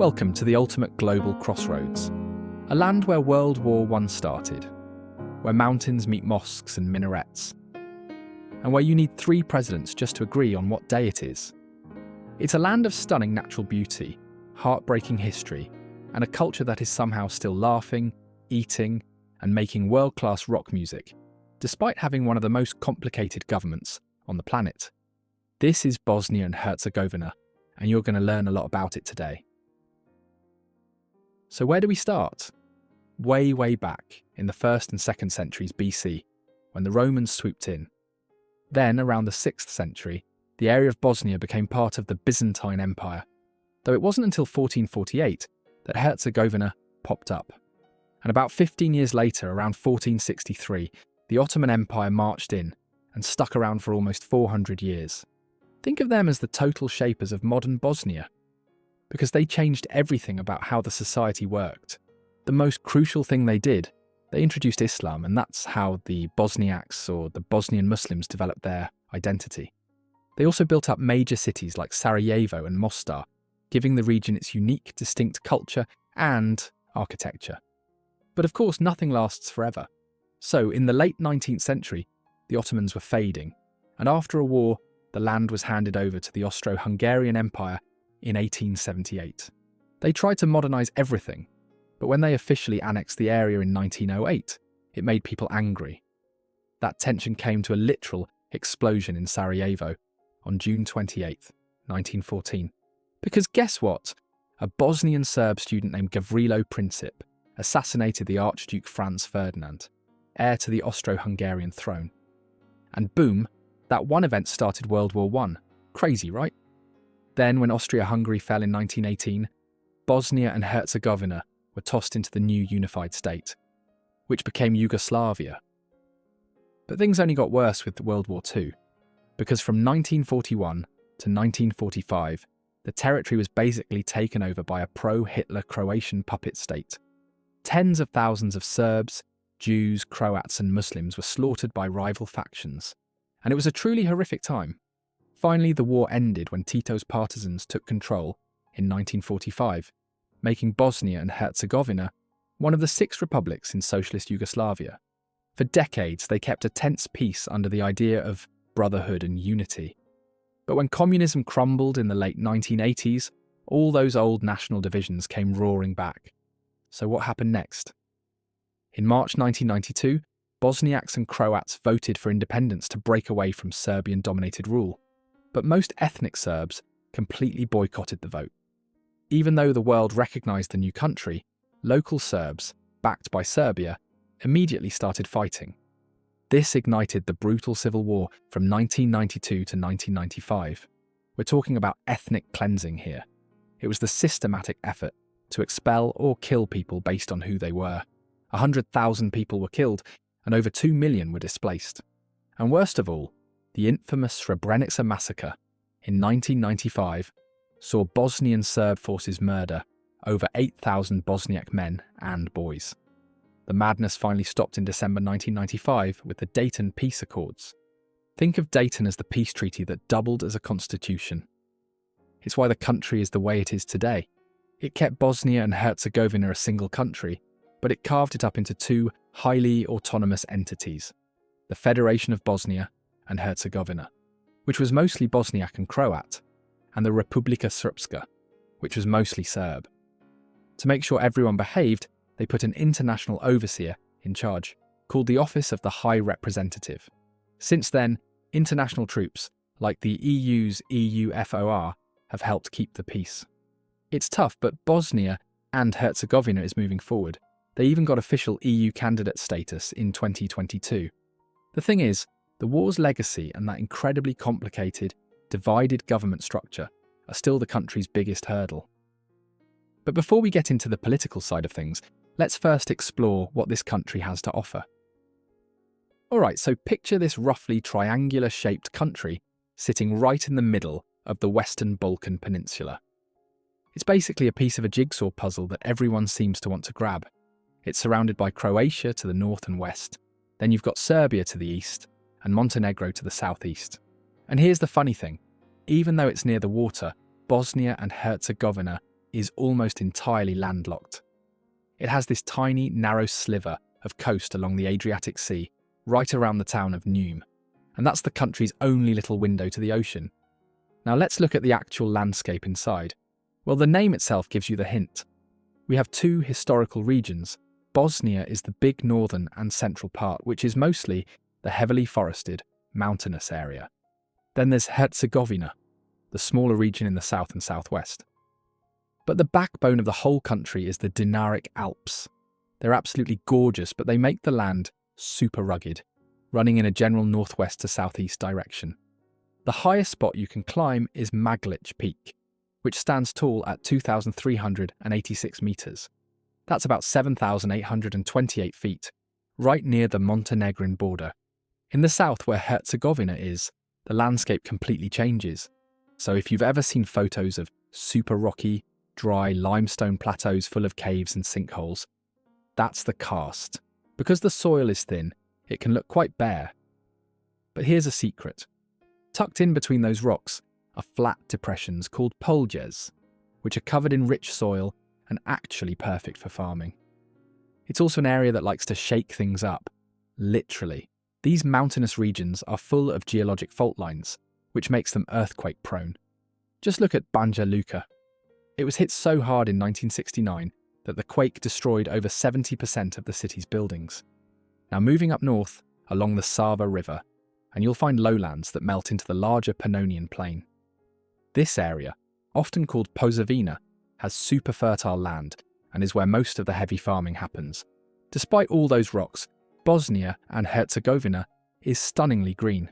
Welcome to the ultimate global crossroads, a land where World War I started, where mountains meet mosques and minarets, and where you need 3 presidents just to agree on what day it is. It's a land of stunning natural beauty, heartbreaking history, and a culture that is somehow still laughing, eating, and making world-class rock music, despite having one of the most complicated governments on the planet. This is Bosnia and Herzegovina, and you're going to learn a lot about it today. So where do we start? Way back in the 1st and 2nd centuries BC, when the Romans swooped in. Then, around the 6th century, the area of Bosnia became part of the Byzantine Empire, though it wasn't until 1448 that Herzegovina popped up. And about 15 years later, around 1463, the Ottoman Empire marched in and stuck around for almost 400 years. Think of them as the total shapers of modern Bosnia, because they changed everything about how the society worked. The most crucial thing they did, they introduced Islam, and that's how the Bosniaks or the Bosnian Muslims developed their identity. They also built up major cities like Sarajevo and Mostar, giving the region its unique, distinct culture and architecture. But of course, nothing lasts forever. So, in the late 19th century, the Ottomans were fading, and after a war, the land was handed over to the Austro-Hungarian Empire in 1878. They tried to modernise everything, but when they officially annexed the area in 1908, it made people angry. That tension came to a literal explosion in Sarajevo on June 28, 1914. Because guess what? A Bosnian Serb student named Gavrilo Princip assassinated the Archduke Franz Ferdinand, heir to the Austro-Hungarian throne. And boom, that one event started World War I. Crazy, right? Then, when Austria-Hungary fell in 1918, Bosnia and Herzegovina were tossed into the new unified state, which became Yugoslavia. But things only got worse with World War II, because from 1941 to 1945, the territory was basically taken over by a pro-Hitler Croatian puppet state. Tens of thousands of Serbs, Jews, Croats and Muslims were slaughtered by rival factions, and it was a truly horrific time. Finally, the war ended when Tito's partisans took control in 1945, making Bosnia and Herzegovina one of the 6 republics in socialist Yugoslavia. For decades, they kept a tense peace under the idea of brotherhood and unity. But when communism crumbled in the late 1980s, all those old national divisions came roaring back. So what happened next? In March 1992, Bosniaks and Croats voted for independence to break away from Serbian-dominated rule. But most ethnic Serbs completely boycotted the vote. Even though the world recognised the new country, local Serbs, backed by Serbia, immediately started fighting. This ignited the brutal civil war from 1992 to 1995. We're talking about ethnic cleansing here. It was the systematic effort to expel or kill people based on who they were. 100,000 people were killed, and over 2 million were displaced. And worst of all, the infamous Srebrenica massacre in 1995 saw Bosnian Serb forces murder over 8,000 Bosniak men and boys. The madness finally stopped in December 1995 with the Dayton Peace Accords. Think of Dayton as the peace treaty that doubled as a constitution. It's why the country is the way it is today. It kept Bosnia and Herzegovina a single country, but it carved it up into 2 highly autonomous entities, the Federation of Bosnia and Herzegovina, which was mostly Bosniak and Croat, and the Republika Srpska, which was mostly Serb. To make sure everyone behaved, they put an international overseer in charge, called the Office of the High Representative. Since then, international troops, like the EU's EUFOR, have helped keep the peace. It's tough, but Bosnia and Herzegovina is moving forward. They even got official EU candidate status in 2022. The thing is, the war's legacy and that incredibly complicated, divided government structure are still the country's biggest hurdle. But before we get into the political side of things, let's first explore what this country has to offer. Alright, so picture this roughly triangular-shaped country sitting right in the middle of the Western Balkan Peninsula. It's basically a piece of a jigsaw puzzle that everyone seems to want to grab. It's surrounded by Croatia to the north and west. Then you've got Serbia to the east, and Montenegro to the southeast. And here's the funny thing, even though it's near the water, Bosnia and Herzegovina is almost entirely landlocked. It has this tiny, narrow sliver of coast along the Adriatic Sea, right around the town of Neum, and that's the country's only little window to the ocean. Now let's look at the actual landscape inside. Well, the name itself gives you the hint. We have two historical regions. Bosnia is the big northern and central part, which is mostly the heavily forested, mountainous area. Then there's Herzegovina, the smaller region in the south and southwest. But the backbone of the whole country is the Dinaric Alps. They're absolutely gorgeous, but they make the land super rugged, running in a general northwest to southeast direction. The highest spot you can climb is Maglic Peak, which stands tall at 2,386 metres. That's about 7,828 feet, right near the Montenegrin border. In the south, where Herzegovina is, the landscape completely changes. So if you've ever seen photos of super rocky, dry limestone plateaus full of caves and sinkholes, that's the karst. Because the soil is thin, it can look quite bare. But here's a secret. Tucked in between those rocks are flat depressions called poljes, which are covered in rich soil and actually perfect for farming. It's also an area that likes to shake things up, literally. These mountainous regions are full of geologic fault lines, which makes them earthquake-prone. Just look at Banja Luka. It was hit so hard in 1969 that the quake destroyed over 70% of the city's buildings. Now moving up north, along the Sava River, and you'll find lowlands that melt into the larger Pannonian Plain. This area, often called Posavina, has super fertile land and is where most of the heavy farming happens. Despite all those rocks, Bosnia and Herzegovina is stunningly green.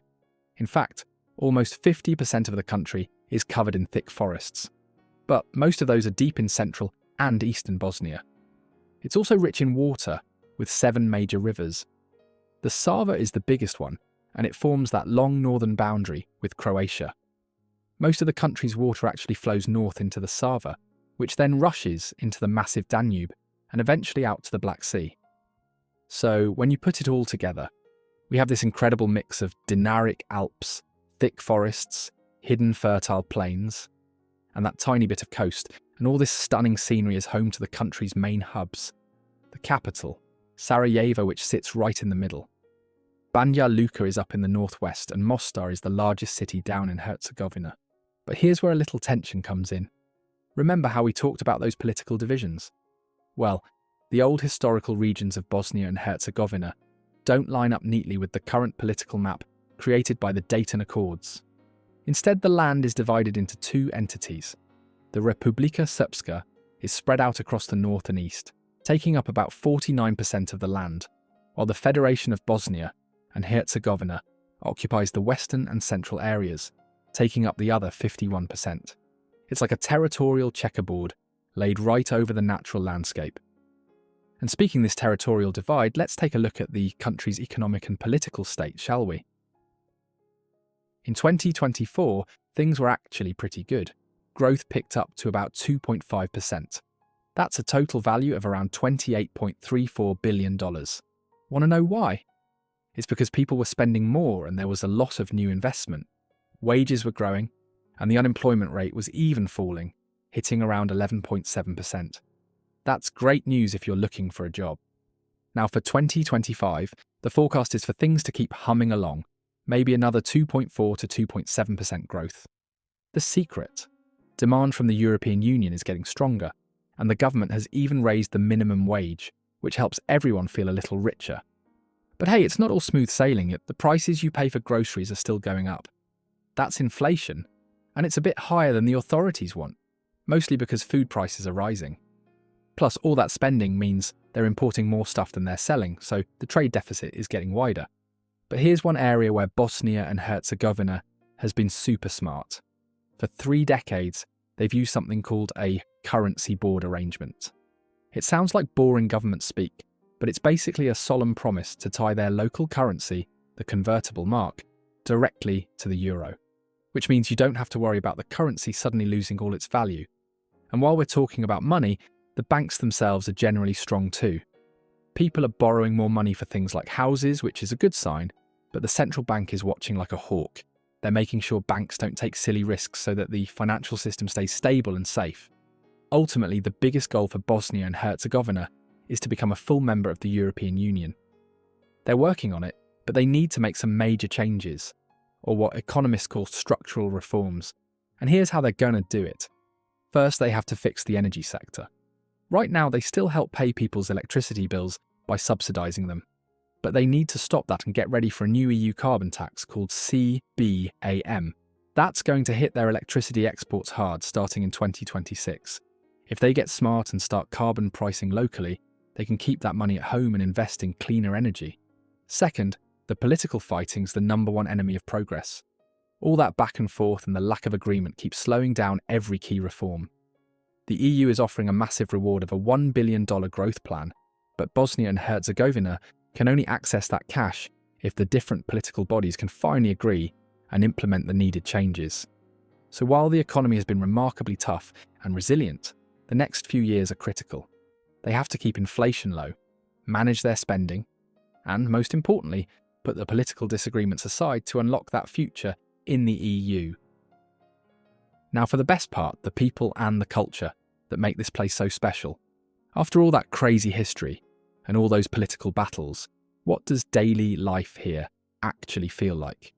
In fact, almost 50% of the country is covered in thick forests. But most of those are deep in central and eastern Bosnia. It's also rich in water, with 7 major rivers. The Sava is the biggest one, and it forms that long northern boundary with Croatia. Most of the country's water actually flows north into the Sava, which then rushes into the massive Danube and eventually out to the Black Sea. So when you put it all together, we have this incredible mix of Dinaric Alps, thick forests, hidden fertile plains, and that tiny bit of coast, and all this stunning scenery is home to the country's main hubs. The capital, Sarajevo, which sits right in the middle. Banja Luka is up in the northwest, and Mostar is the largest city down in Herzegovina. But here's where a little tension comes in. Remember how we talked about those political divisions? Well, the old historical regions of Bosnia and Herzegovina don't line up neatly with the current political map created by the Dayton Accords. Instead, the land is divided into 2 entities. The Republika Srpska is spread out across the north and east, taking up about 49% of the land, while the Federation of Bosnia and Herzegovina occupies the western and central areas, taking up the other 51%. It's like a territorial checkerboard laid right over the natural landscape. And speaking this territorial divide, let's take a look at the country's economic and political state, shall we? In 2024, things were actually pretty good. Growth picked up to about 2.5%. That's a total value of around $28.34 billion. Want to know why? It's because people were spending more and there was a lot of new investment. Wages were growing, and the unemployment rate was even falling, hitting around 11.7%. That's great news if you're looking for a job. Now for 2025, the forecast is for things to keep humming along, maybe another 2.4 to 2.7% growth. The secret: demand from the European Union is getting stronger, and the government has even raised the minimum wage, which helps everyone feel a little richer. But hey, it's not all smooth sailing. The prices you pay for groceries are still going up. That's inflation, and it's a bit higher than the authorities want, mostly because food prices are rising. Plus, all that spending means they're importing more stuff than they're selling, so the trade deficit is getting wider. But here's one area where Bosnia and Herzegovina has been super smart. For 3 decades, they've used something called a currency board arrangement. It sounds like boring government speak, but it's basically a solemn promise to tie their local currency, the convertible mark, directly to the euro, which means you don't have to worry about the currency suddenly losing all its value. And while we're talking about money, the banks themselves are generally strong too. People are borrowing more money for things like houses, which is a good sign, but the central bank is watching like a hawk. They're making sure banks don't take silly risks so that the financial system stays stable and safe. Ultimately, the biggest goal for Bosnia and Herzegovina is to become a full member of the European Union. They're working on it, but they need to make some major changes, or what economists call structural reforms. And here's how they're going to do it. First, they have to fix the energy sector. Right now, they still help pay people's electricity bills by subsidising them. But they need to stop that and get ready for a new EU carbon tax called CBAM. That's going to hit their electricity exports hard starting in 2026. If they get smart and start carbon pricing locally, they can keep that money at home and invest in cleaner energy. Second, the political fighting's the number one enemy of progress. All that back and forth and the lack of agreement keeps slowing down every key reform. The EU is offering a massive reward of a $1 billion growth plan, but Bosnia and Herzegovina can only access that cash if the different political bodies can finally agree and implement the needed changes. So while the economy has been remarkably tough and resilient, the next few years are critical. They have to keep inflation low, manage their spending, and, most importantly, put the political disagreements aside to unlock that future in the EU. Now for the best part, the people and the culture that make this place so special. After all that crazy history and all those political battles, what does daily life here actually feel like?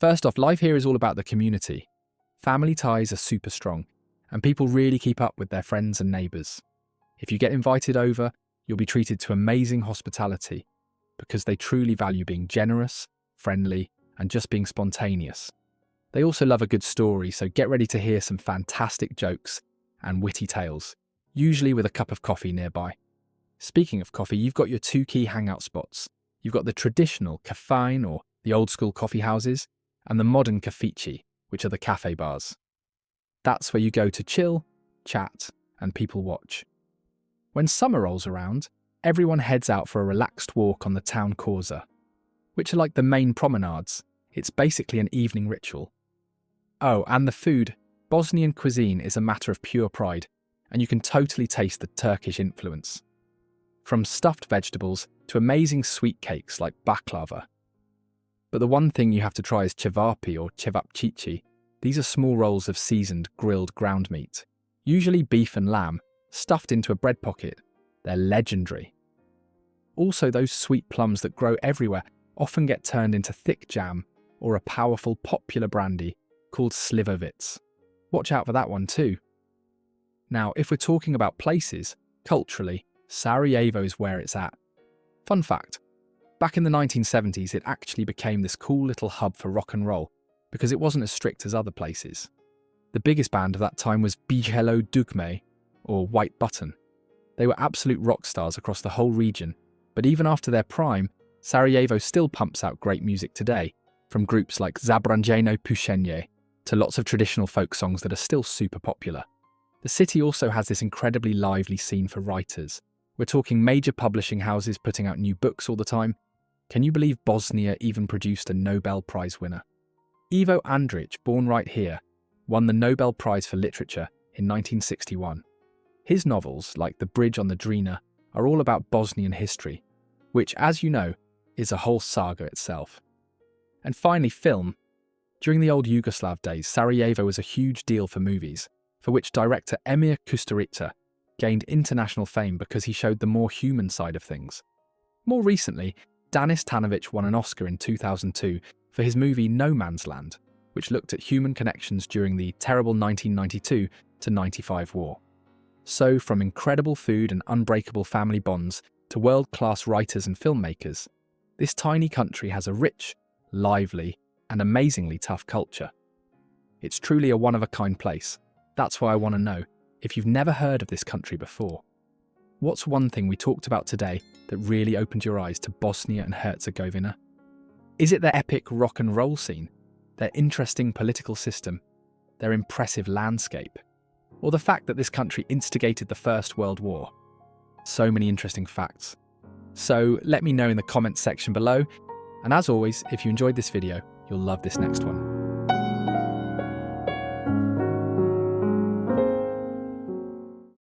First off, life here is all about the community. Family ties are super strong, and people really keep up with their friends and neighbours. If you get invited over, you'll be treated to amazing hospitality, because they truly value being generous, friendly, and just being spontaneous. They also love a good story, so get ready to hear some fantastic jokes and witty tales, usually with a cup of coffee nearby. Speaking of coffee, you've got your two key hangout spots. You've got the traditional cafeine, or the old school coffee houses, and the modern kafici, which are the cafe bars. That's where you go to chill, chat, and people watch. When summer rolls around, everyone heads out for a relaxed walk on the town corza, which are like the main promenades. It's basically an evening ritual. Oh, and the food. Bosnian cuisine is a matter of pure pride, and you can totally taste the Turkish influence. From stuffed vegetables to amazing sweet cakes like baklava. But the one thing you have to try is cevapi or cevapcici. These are small rolls of seasoned, grilled ground meat, usually beef and lamb, stuffed into a bread pocket. They're legendary. Also, those sweet plums that grow everywhere often get turned into thick jam or a powerful popular brandy called slivovitz. Watch out for that one too. Now, if we're talking about places, culturally, Sarajevo is where it's at. Fun fact, back in the 1970s, it actually became this cool little hub for rock and roll because it wasn't as strict as other places. The biggest band of that time was Bijelo Dugme, or White Button. They were absolute rock stars across the whole region, but even after their prime, Sarajevo still pumps out great music today, from groups like Zabranjeno Pušenje to lots of traditional folk songs that are still super popular. The city also has this incredibly lively scene for writers. We're talking major publishing houses putting out new books all the time. Can you believe Bosnia even produced a Nobel Prize winner? Ivo Andrić, born right here, won the Nobel Prize for Literature in 1961. His novels, like The Bridge on the Drina, are all about Bosnian history, which, as you know, is a whole saga itself. And finally, film. During the old Yugoslav days, Sarajevo was a huge deal for movies, for which director Emir Kusturica gained international fame because he showed the more human side of things. More recently, Danis Tanovic won an Oscar in 2002 for his movie No Man's Land, which looked at human connections during the terrible 1992-95 war. So, from incredible food and unbreakable family bonds to world-class writers and filmmakers, this tiny country has a rich, lively, and amazingly tough culture. It's truly a one-of-a-kind place. That's why I want to know, if you've never heard of this country before, what's one thing we talked about today that really opened your eyes to Bosnia and Herzegovina? Is it their epic rock and roll scene, their interesting political system, their impressive landscape, or the fact that this country instigated the First World War? So many interesting facts. So let me know in the comments section below, and as always, if you enjoyed this video, you'll love this next one.